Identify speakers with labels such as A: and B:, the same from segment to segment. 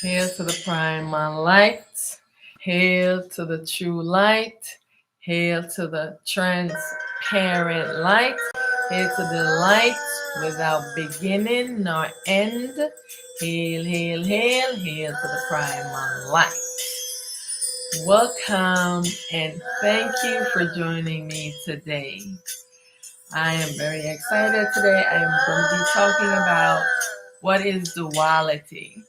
A: Hail to the primal light. Hail to the true light. Hail to the transparent light. Hail to the light without beginning nor end. Hail, hail, hail, hail to the primal light. Welcome and thank you for joining me today. I am very excited today. I am going to be talking about what is duality.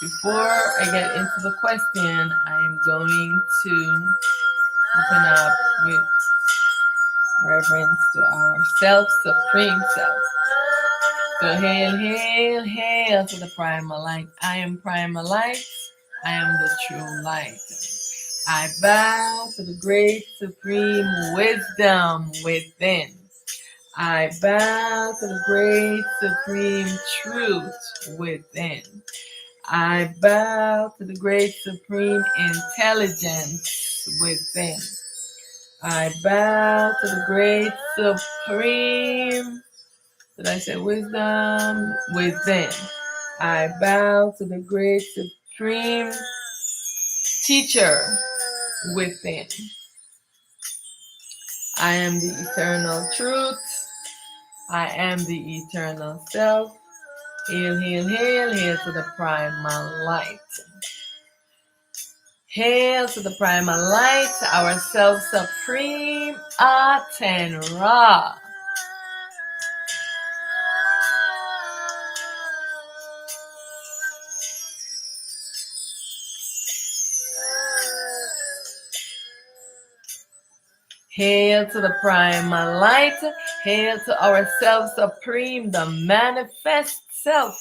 A: Before I get into the question, I am going to open up with reverence to our self-supreme self. So hail, hail, hail to the primal light. I am primal light. I am the true light. I bow to the great supreme wisdom within. I bow to the great supreme truth within. I bow to the great supreme intelligence within. I bow to the great supreme, did I say wisdom? Within. I bow to the great supreme teacher within. I am the eternal truth. I am the eternal self. Hail, hail, hail, hail to the primal light. Hail to the primal light, our self-supreme Aten Ra. Hail to the primal light. Hail to our self-supreme, the manifest self.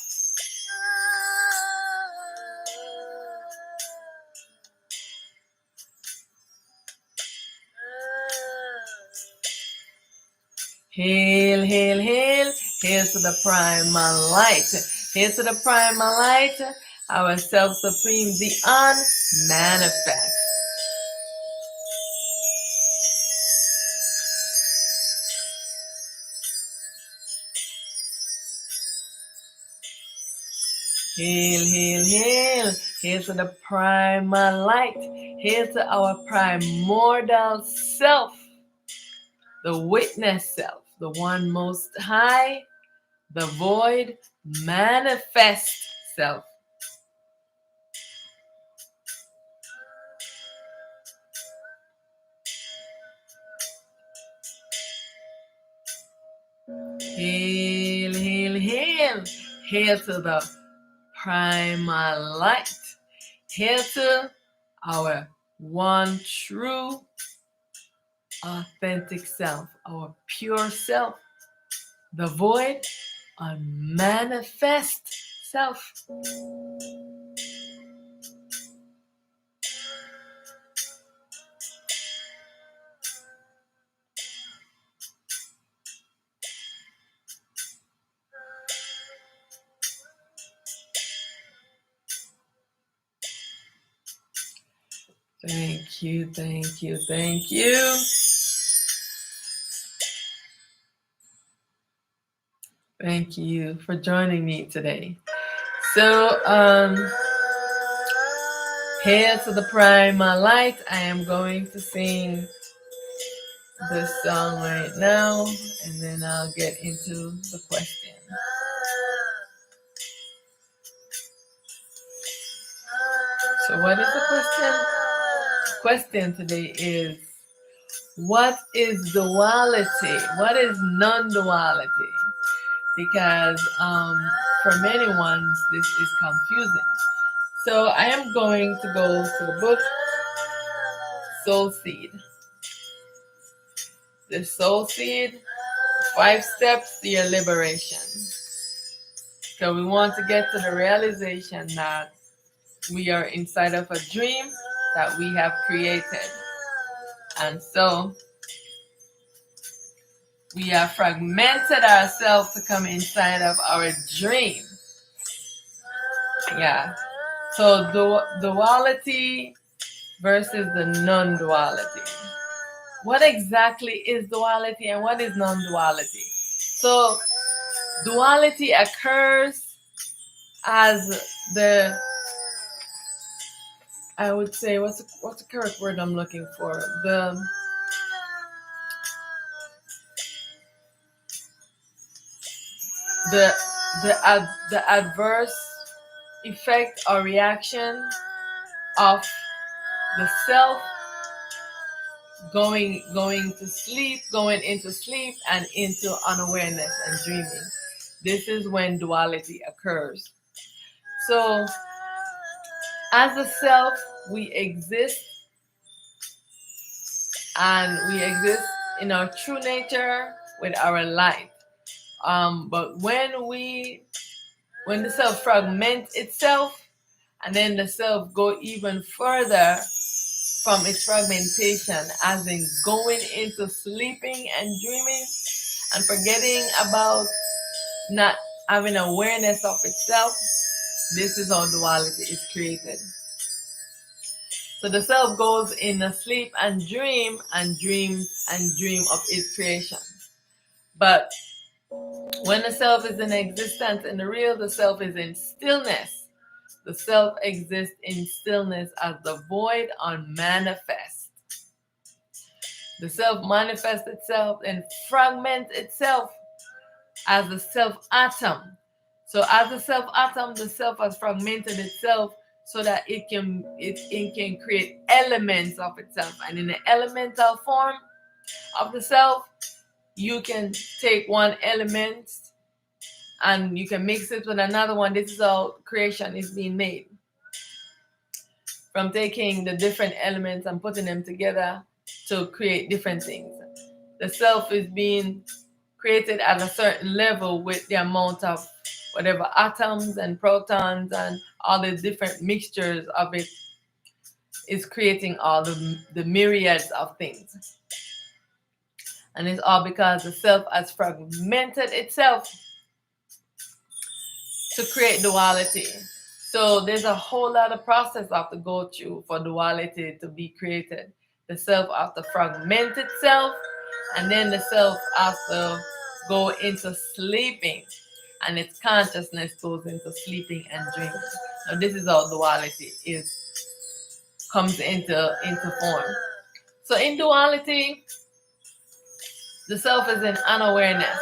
A: Hail, hail, hail, hail to the primal light. Hail to the primal light, our self-supreme, the unmanifest. Hail, hail, hail, hail to the primal light. Hail to our primordial self, the witness self, the one most high, the void, manifest self. Hail, hail, hail, hail to the primal light. Hail to our one true, authentic self, our pure self, the void, unmanifest self. Thank you, thank you, thank you. Thank you for joining me today. So, hail to the primal light. I am going to sing this song right now, and then I'll get into the question. So what is the question? The question today is, what is duality? What is non-duality? Because for many ones, this is confusing. So I am going to go to the book Soul Seed. The Soul Seed, 5 steps to your liberation. So we want to get to the realization that we are inside of a dream that we have created. And so we have fragmented ourselves to come inside of our dream. Yeah. So duality versus the non-duality. What exactly is duality and what is non-duality? So duality occurs as the, I would say, what's the correct word I'm looking for? The the adverse effect or reaction of the self going to sleep, going into sleep and into unawareness and dreaming. This is when duality occurs. So as a self, we exist, and we exist in our true nature with our light. But when the self fragments itself, and then the self go even further from its fragmentation, as in going into sleeping and dreaming and forgetting about not having awareness of itself, this is how duality is created. So the self goes in a sleep and dream and dreams and dream of its creation. But when the self is in existence in the real, the self is in stillness. The self exists in stillness as the void unmanifest. The self manifests itself and fragments itself as the self atom. So as the self atom, the self has fragmented itself so that it can create elements of itself. And in the elemental form of the self, you can take one element and you can mix it with another one. This is how creation is being made. From taking the different elements and putting them together to create different things. The self is being created at a certain level with the amount of whatever atoms and protons and all the different mixtures of it is creating all the myriads of things. And it's all because the self has fragmented itself to create duality. So there's a whole lot of process I have to go through for duality to be created. The self has to fragment itself, and then the self has to go into sleeping, and its consciousness goes into sleeping and dreaming. Now this is how duality comes into form. So in duality, the self is in unawareness.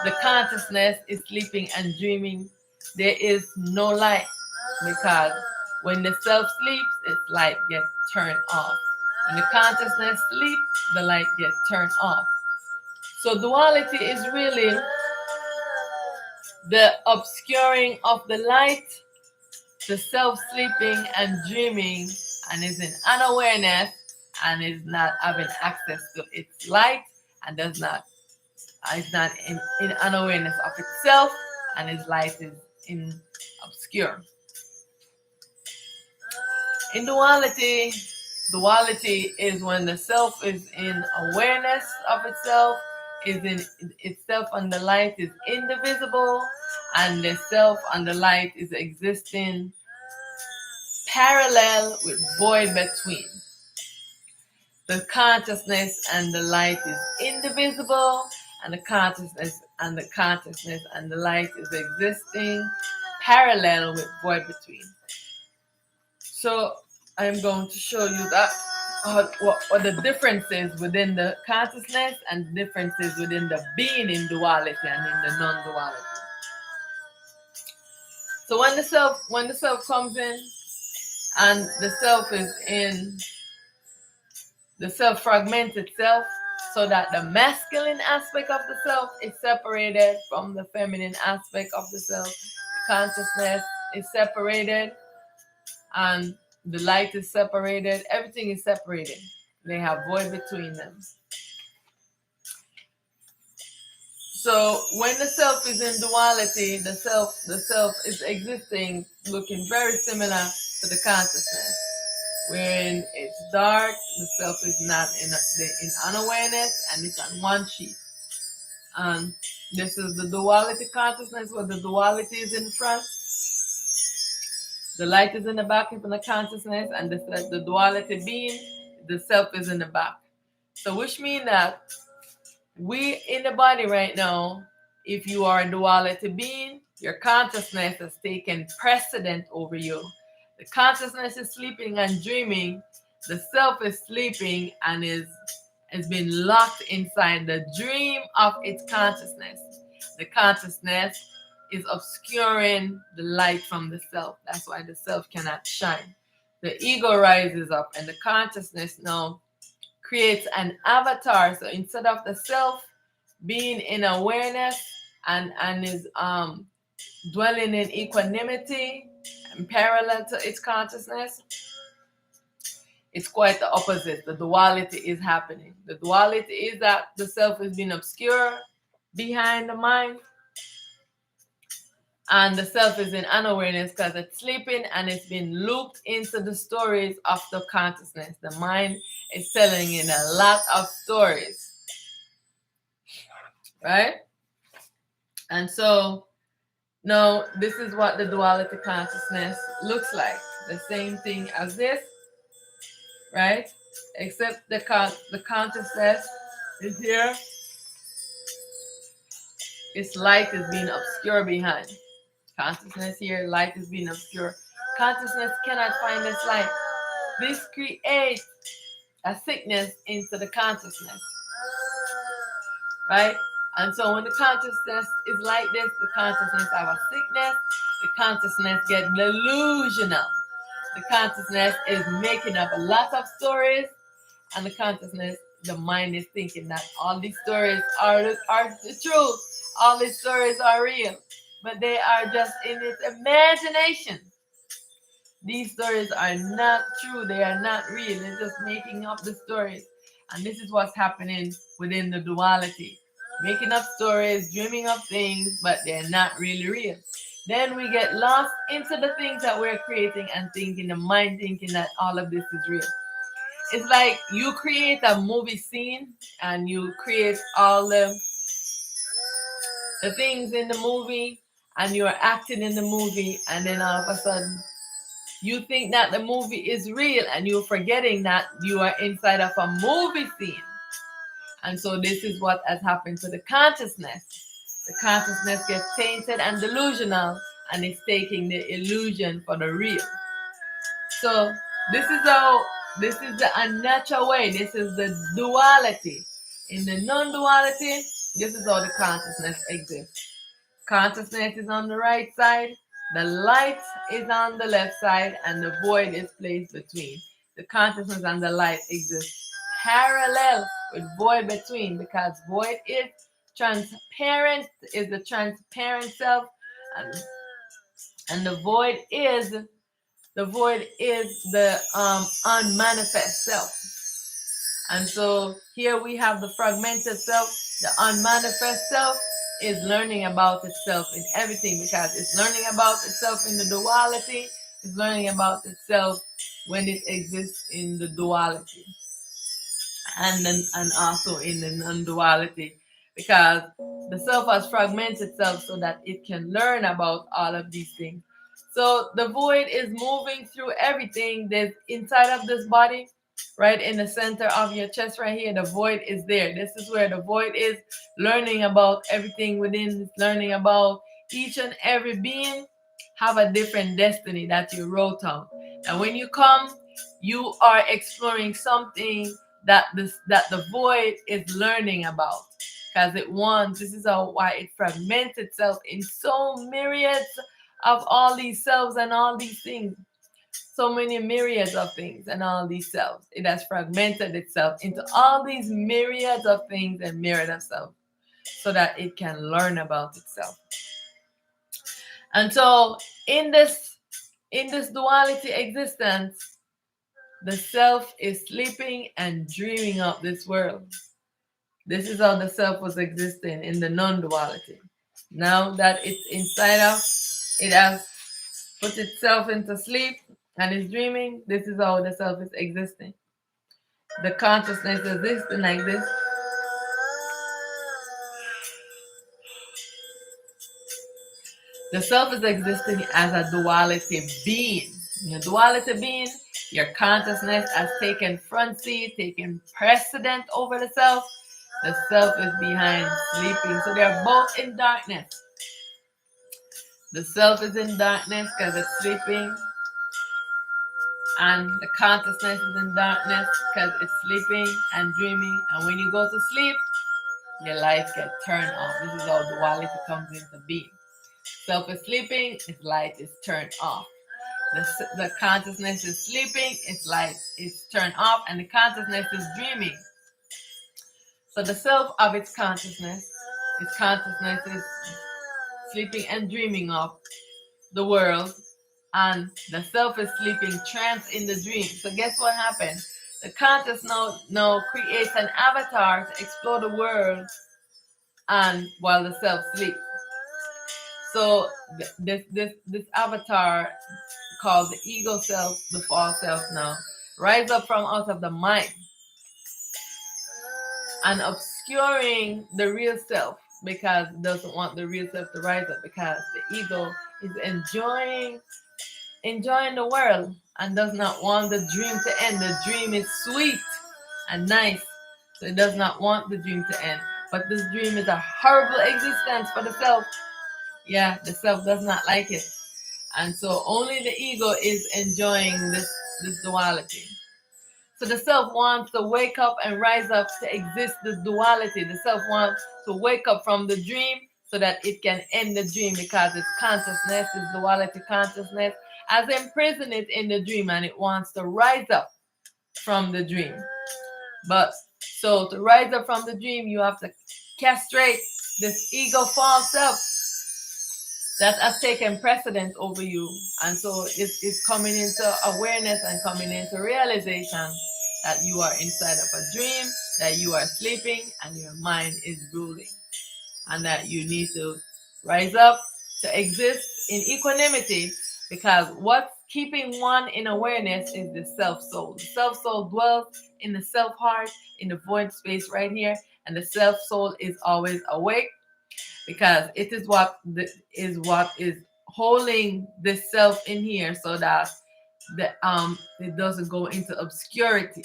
A: The consciousness is sleeping and dreaming. There is no light, because when the self sleeps, its light gets turned off. When the consciousness sleeps, the light gets turned off. So duality is really the obscuring of the light, the self sleeping and dreaming, and is in unawareness and is not having access to its light, and is not in unawareness of itself, and its light is in obscure. In duality is when the self is in awareness of itself, is in itself, and the light is indivisible, and the self and the light is existing parallel with void between. The consciousness and the light is indivisible, and the consciousness and the light is existing parallel with void between. So I'm going to show you that what the differences within the consciousness and differences within the being in duality and in the non-duality. So when the self comes in, and the self is in, the self fragments itself so that the masculine aspect of the self is separated from the feminine aspect of the self. The consciousness is separated, and the light is separated. Everything is separated. They have void between them. So when the self is in duality, the self is existing, looking very similar to the consciousness. When it's dark, the self is not in unawareness, and it's on one sheet. And this is the duality consciousness, where the duality is in front, the light is in the back of the consciousness, and the duality being, the self is in the back. So which means that we in the body right now, if you are a duality being, Your consciousness has taken precedent over you. The consciousness is sleeping and dreaming. The self is sleeping and has been locked inside the dream of its consciousness. The consciousness is obscuring the light from the self. That's why the self cannot shine. The ego rises up and the consciousness now creates an avatar. So instead of the self being in awareness and is dwelling in equanimity and parallel to its consciousness, it's quite the opposite. The duality is happening. The duality is that the self is being obscure behind the mind, and the self is in unawareness because it's sleeping and it's been looped into the stories of the consciousness. The mind is telling in a lot of stories, right? And so now this is what the duality consciousness looks like. The same thing as this, right? Except the consciousness is here. Its light is being obscured behind. Consciousness here, light is being obscured. Consciousness cannot find its light. This creates a sickness into the consciousness, right? And so when the consciousness is like this, the consciousness have a sickness. The consciousness gets delusional. The consciousness is making up a lot of stories, and the consciousness, the mind is thinking that all these stories are the truth. All these stories are real, but they are just in its imagination. These stories are not true. They are not real. They're just making up the stories. And this is what's happening within the duality. Making up stories, dreaming up things, but they're not really real. Then we get lost into the things that we're creating and thinking, the mind thinking that all of this is real. It's like you create a movie scene and you create all the things in the movie and you're acting in the movie, and then all of a sudden you think that the movie is real and you're forgetting that you are inside of a movie scene. And so this is what has happened to the consciousness. The consciousness gets tainted and delusional and is taking the illusion for the real. So this is the unnatural way. This is the duality. In the non-duality, this is how the consciousness exists. Consciousness is on the right side, the light is on the left side, and the void is placed between. The consciousness and the light exist parallel with void between, because void is transparent, is the transparent self, and the void is the unmanifest self. And so here we have the fragmented self. The unmanifest self is learning about itself in everything, because it's learning about itself in the duality. It's learning about itself when it exists in the duality, and also in the non-duality, because the self has fragmented itself so that it can learn about all of these things. So the void is moving through everything. There's inside of this body, right in the center of your chest right here, the void is there. This is where the void is, learning about everything within, learning about each and every being have a different destiny that you wrote out. And when you come, you are exploring something that the void is learning about, because it wants, this is why it fragments itself in so myriads of all these selves and all these things. So many myriads of things and all these selves. It has fragmented itself into all these myriads of things and myriad of self, so that it can learn about itself. And so in this duality existence, the self is sleeping and dreaming of this world. This is how the self was existing in the non-duality. Now that it's inside of, it has put itself into sleep and is dreaming. This is how the self is existing. The consciousness existing like this. The self is existing as a duality being. In a duality being, your consciousness has taken front seat, taken precedent over the self. The self is behind, sleeping. So they are both in darkness. The self is in darkness because it's sleeping, and the consciousness is in darkness because it's sleeping and dreaming. And when you go to sleep, your lights get turned off. This is how duality comes into being. Self is sleeping, its light is turned off. The consciousness is sleeping, its light is turned off, and the consciousness is dreaming. So the self of its consciousness is sleeping and dreaming of the world, and the self is sleeping trance in the dream. So guess what happens? The conscious now creates an avatar to explore the world, and while the self sleeps. So this avatar called the ego self, the false self, now rise up from out of the mind and obscuring the real self, because it doesn't want the real self to rise up, because the ego is enjoying the world and does not want the dream to end. The dream is sweet and nice, so it does not want the dream to end. But this dream is a horrible existence for the self. Yeah, the self does not like it. And so only the ego is enjoying this duality. So the self wants to wake up and rise up to exist the duality. The self wants to wake up from the dream so that it can end the dream, because its consciousness, its duality consciousness, has imprisoned it in the dream, and it wants to rise up from the dream. But so to rise up from the dream, you have to castrate this ego false self that has taken precedence over you. And so it's coming into awareness and coming into realization that you are inside of a dream, that you are sleeping, and your mind is ruling. And that you need to rise up to exist in equanimity, because what's keeping one in awareness is the self-soul. The self-soul dwells in the self-heart, in the void space right here, and the self-soul is always awake, because it is what is holding this self in here, so that it doesn't go into obscurity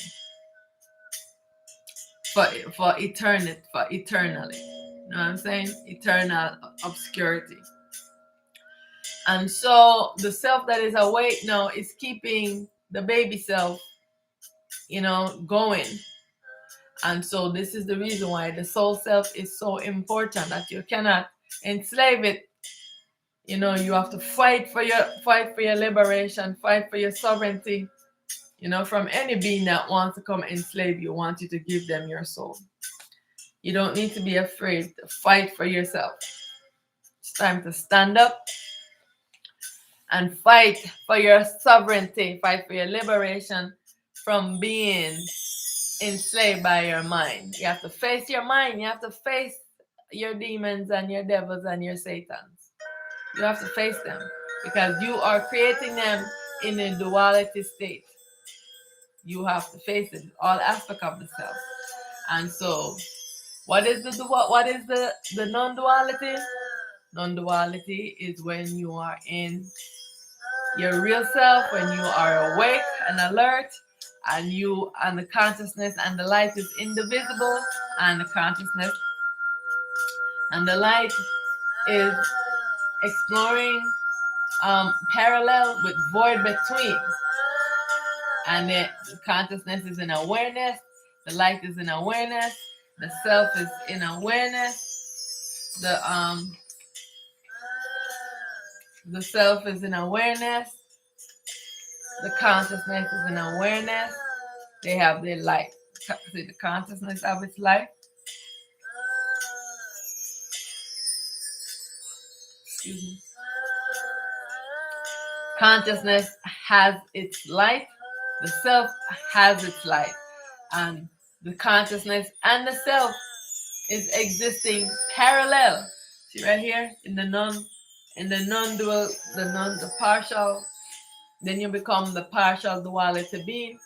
A: for eternity, for eternally. You know what I'm saying? Eternal obscurity. And so the self that is awake now is keeping the baby self, going. And so this is the reason why the soul self is so important, that you cannot enslave it. You have to fight for your liberation, fight for your sovereignty, from any being that wants to come enslave you, want you to give them your soul. You don't need to be afraid to fight for yourself. It's time to stand up and fight for your sovereignty, fight for your liberation from being enslaved by your mind. You have to face your mind. You have to face your demons and your devils and your satans. You have to face them, because you are creating them in a duality state. You have to face it, all aspects of the self. And so, what is the non-duality? Non-duality is when you are in your real self, when you are awake and alert, and the consciousness and the light is indivisible, and the consciousness and the light is exploring parallel with void between. And the consciousness is in awareness, the light is in awareness, the self is in awareness, the self is in awareness, the consciousness is in awareness. They have their light. See the consciousness of its light. Excuse me. Consciousness has its light. The self has its light. And the consciousness and the self is existing parallel. See right here in the non-dual, the partial. Then you become the partial duality being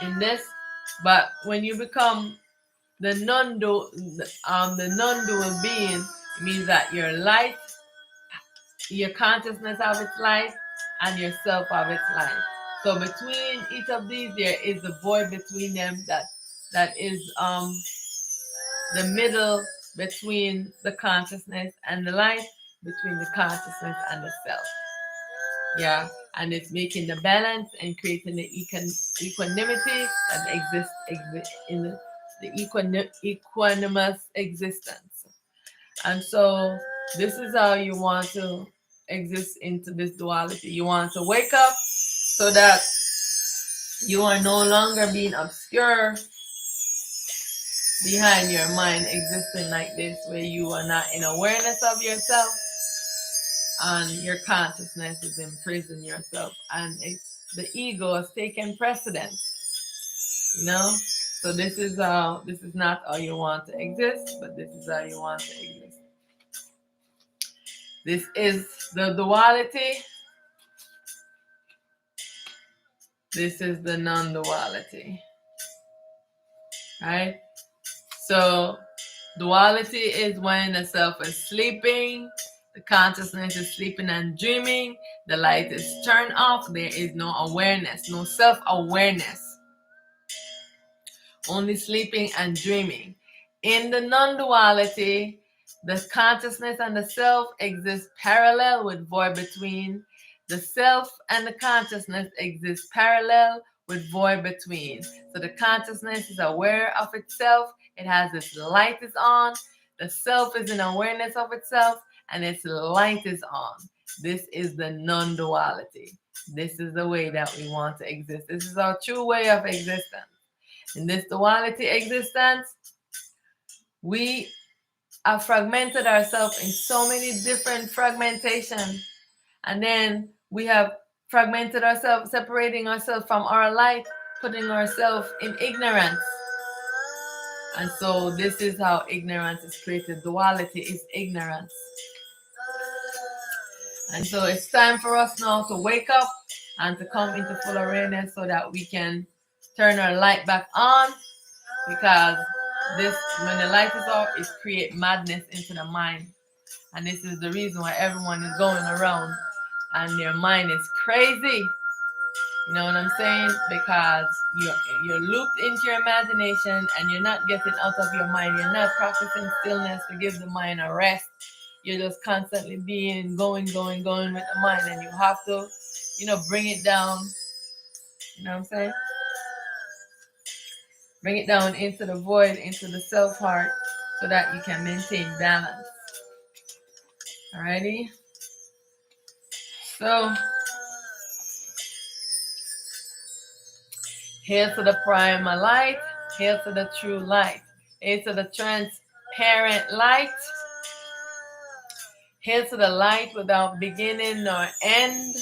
A: in this. But when you become the non-dual being, it means that your light, your consciousness of its light, and yourself of its light. So between each of these, there is a void between them that is the middle between the consciousness and the light. between the consciousness and the self. Yeah, and it's making the balance and creating the equanimity that exists in the equanimous existence. And so this is how you want to exist into this duality. You want to wake up so that you are no longer being obscure behind your mind existing like this, where you are not in awareness of yourself and your consciousness is imprisoned yourself, and the ego has taken precedence, you know. So this is not how you want to exist, but this is how you want to exist. This is the duality. This is the non-duality, right? So duality is when the self is sleeping, the consciousness is sleeping and dreaming, the light is turned off, there is no awareness, no self-awareness, only sleeping and dreaming. In the non-duality, the consciousness and the self exist parallel with void between. The self and the consciousness exist parallel with void between. So the consciousness is aware of itself. It has its light is on. The self is in awareness of itself and its light is on. This is the non-duality. This is the way that we want to exist. This is our true way of existence. In this duality existence, we have fragmented ourselves in so many different fragmentations. And then we have fragmented ourselves, separating ourselves from our light, putting ourselves in ignorance. And so this is how ignorance is created. Duality is ignorance. And so it's time for us now to wake up and to come into full awareness so that we can turn our light back on, because this, when the light is off, it creates madness into the mind. And this is the reason why everyone is going around and their mind is crazy. You know what I'm saying? Because you're looped into your imagination and you're not getting out of your mind. You're not practicing stillness to give the mind a rest. You're just constantly being going with the mind, and you have to, bring it down. You know what I'm saying? Bring it down into the void, into the self heart, so that you can maintain balance. Alrighty? So, hail to the primal light, hail to the true light, hail to the transparent light, hail to the light without beginning nor end.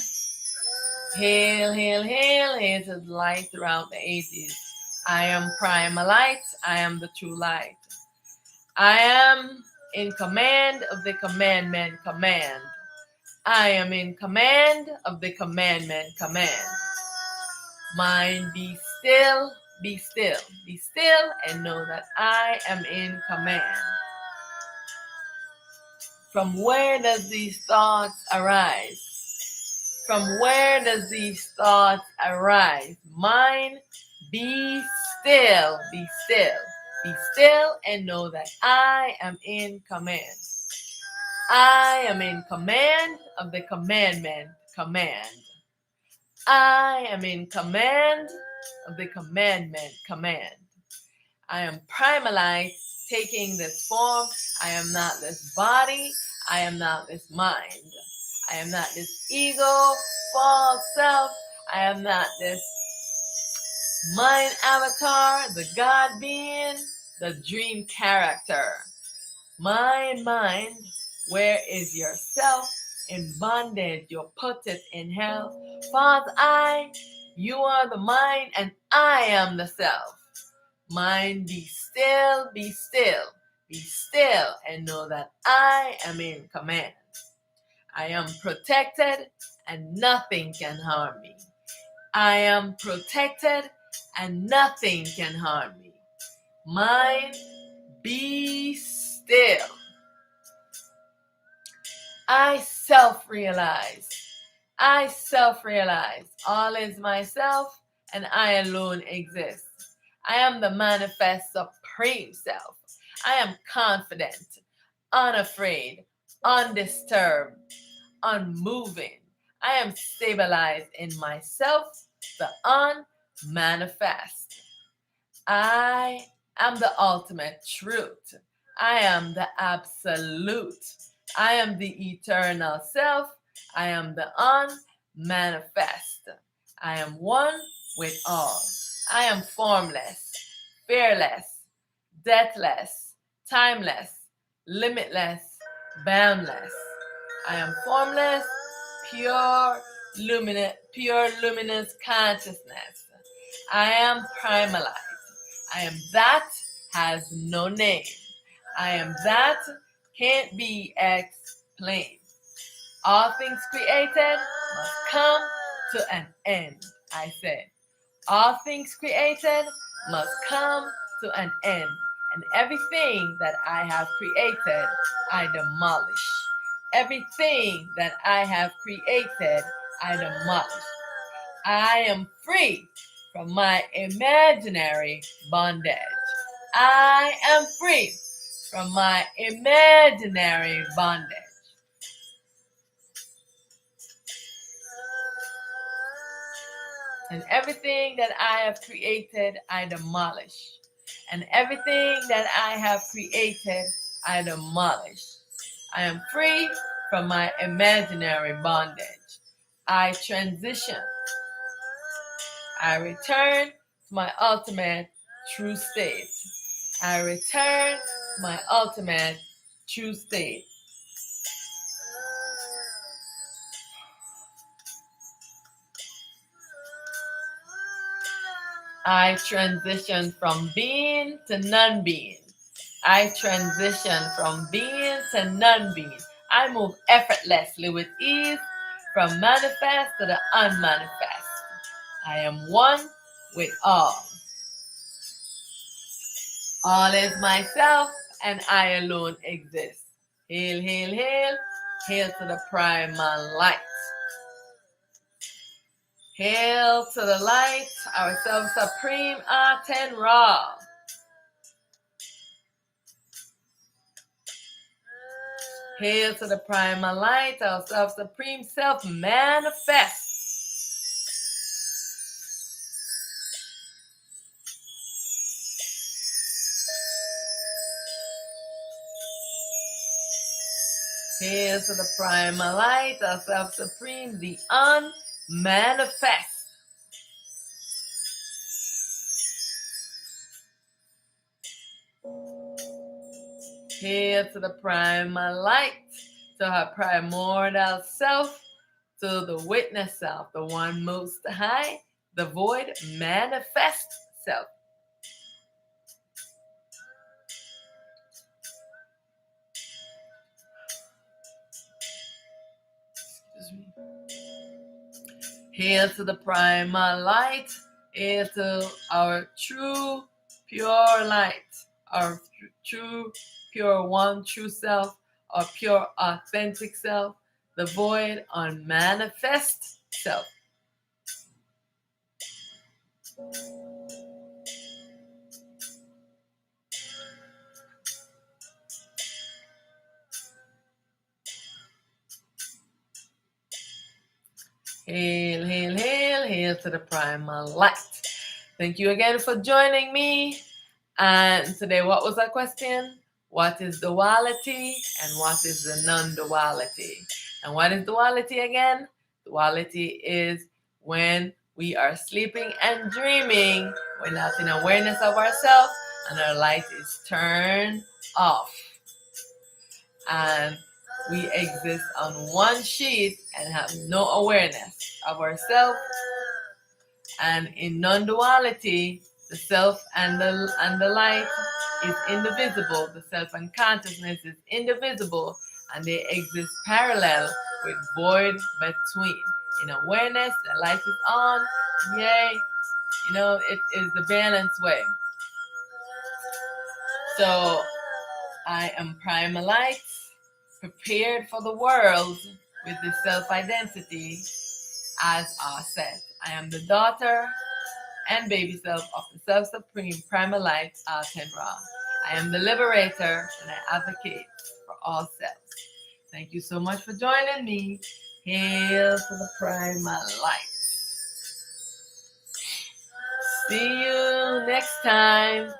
A: Hail, hail, hail, hail to the light throughout the ages. I am primal light, I am the true light. I am in command of the commandment command. I am in command of the commandment command. Mind, be still, be still, be still, and know that I am in command. From where does these thoughts arise? From where does these thoughts arise? Mind, be still, be still, be still, and know that I am in command. I am in command of the commandment command. I am in command of the commandment command. I am primalized, taking this form. I am not this body. I am not this mind. I am not this ego, false self. I am not this mind avatar, the God being, the dream character. My mind, where is yourself? In bondage, you put it in hell. Father, you are the mind, and I am the self. Mind, be still, be still, be still, and know that I am in command. I am protected, and nothing can harm me. I am protected, and nothing can harm me. Mind, be still. I self-realize. I self-realize. All is myself, and I alone exist. I am the manifest supreme self. I am confident, unafraid, undisturbed, unmoving. I am stabilized in myself, the unmanifest. I am the ultimate truth. I am the absolute. I am the eternal self. I am the unmanifest. I am one with all. I am formless, fearless, deathless, timeless, limitless, boundless. I am formless, pure luminous consciousness. I am primalized. I am that has no name. I am that can't be explained. All things created must come to an end. I said, all things created must come to an end. And everything that I have created, I demolish. Everything that I have created, I demolish. I am free from my imaginary bondage. I am free from my imaginary bondage. And everything that I have created, I demolish. And everything that I have created, I demolish. I am free from my imaginary bondage. I transition. I return to my ultimate true state. I return to my ultimate true state. I transition from being to non-being. I transition from being to non-being. I move effortlessly with ease from manifest to the unmanifest. I am one with all. All is myself and I alone exist. Hail, hail, hail. Hail to the primal light. Hail to the light, our self-supreme Aten Ra. Hail to the primal light, our self-supreme self manifest. Hail to the primal light, our self-supreme, the unmanifest. Hail to the primal light, to her primordial self, to the witness self, the one most high, the void manifest self. Excuse me. Hail to the primal light, hail to our true, pure light, our true, pure one, true self, our pure, authentic self, the void, unmanifest self. Hail, hail, hail, hail to the primal light. Thank you again for joining me. And today, what was our question? What is duality and what is the non-duality? And what is duality again? Duality is when we are sleeping and dreaming, we're not in awareness of ourselves, and our light is turned off. And we exist on one sheet and have no awareness of ourselves. And in non-duality, the self and the light is indivisible. The self and consciousness is indivisible, and they exist parallel with void between. In awareness, the light is on. Yay! It is the balanced way. So I am primal light, prepared for the world with the self-identity as Auset. I am the daughter and baby self of the self-supreme primal light, Aten Ra. I am the liberator and I advocate for all selves. Thank you so much for joining me. Hail to the Primal Light. See you next time.